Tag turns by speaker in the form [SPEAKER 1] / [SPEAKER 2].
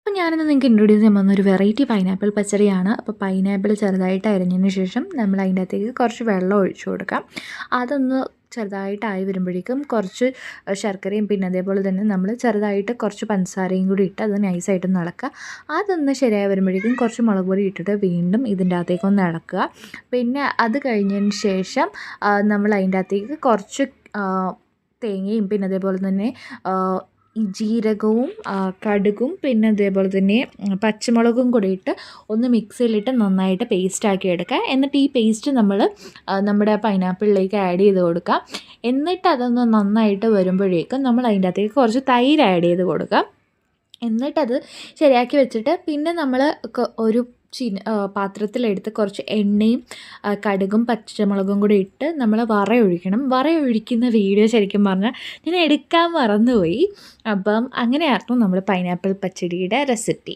[SPEAKER 1] അപ്പോൾ ഞാനിന്ന് നിങ്ങൾക്ക് ഇൻട്രൊഡ്യൂസ് ചെയ്യാൻ പോകുന്ന ഒരു വെറൈറ്റി പൈനാപ്പിൾ പച്ചടിയാണ്. അപ്പോൾ പൈനാപ്പിൾ ചെറുതായിട്ട് അരിഞ്ഞതിന് ശേഷം നമ്മൾ അതിൻ്റെ അകത്തേക്ക് കുറച്ച് വെള്ളം ഒഴിച്ചു കൊടുക്കാം. അതൊന്ന് ചെറുതായിട്ടായി വരുമ്പോഴേക്കും കുറച്ച് ശർക്കരയും പിന്നെ അതേപോലെ തന്നെ നമ്മൾ ചെറുതായിട്ട് കുറച്ച് പഞ്ചസാരയും കൂടി ഇട്ട് അത് നൈസായിട്ടൊന്ന് ഇളക്കുക. അതൊന്ന് ശരിയായി വരുമ്പോഴേക്കും കുറച്ച് മുളക് പൊടി ഇട്ടിട്ട് വീണ്ടും ഇതിൻ്റെ അകത്തേക്കൊന്ന് ഇളക്കുക. പിന്നെ അത് കഴിഞ്ഞതിന് ശേഷം നമ്മൾ അതിൻ്റെ അകത്തേക്ക് കുറച്ച് തേങ്ങയും പിന്നെ അതേപോലെ തന്നെ ഈ ജീരകവും കടുകും പിന്നെ അതേപോലെ തന്നെ പച്ചമുളകും കൂടി ഇട്ട് ഒന്ന് മിക്സിയിലിട്ട് നന്നായിട്ട് പേസ്റ്റാക്കി എടുക്കുക. എന്നിട്ട് ഈ പേസ്റ്റ് നമ്മൾ നമ്മുടെ പൈനാപ്പിളിലേക്ക് ആഡ് ചെയ്ത് കൊടുക്കുക. എന്നിട്ട് അതൊന്ന് നന്നായിട്ട് വരുമ്പോഴേക്കും നമ്മൾ അതിൻ്റെ അകത്തേക്ക് കുറച്ച് തൈര് ആഡ് ചെയ്ത് കൊടുക്കുക. എന്നിട്ടത് ശരിയാക്കി വെച്ചിട്ട് പിന്നെ നമ്മൾ ഒരു പാത്രത്തിലെടുത്ത് കുറച്ച് എണ്ണയും കടുകും പച്ചമുളകും കൂടി ഇട്ട് നമ്മൾ വറയൊഴിക്കണം. വറയൊഴിക്കുന്ന വീഡിയോ ശരിക്കും പറഞ്ഞാൽ ഞാൻ എടുക്കാൻ മറന്നുപോയി. അപ്പം അങ്ങനെയായിരുന്നു നമ്മൾ പൈനാപ്പിൾ പച്ചടിയുടെ റെസിപ്പി.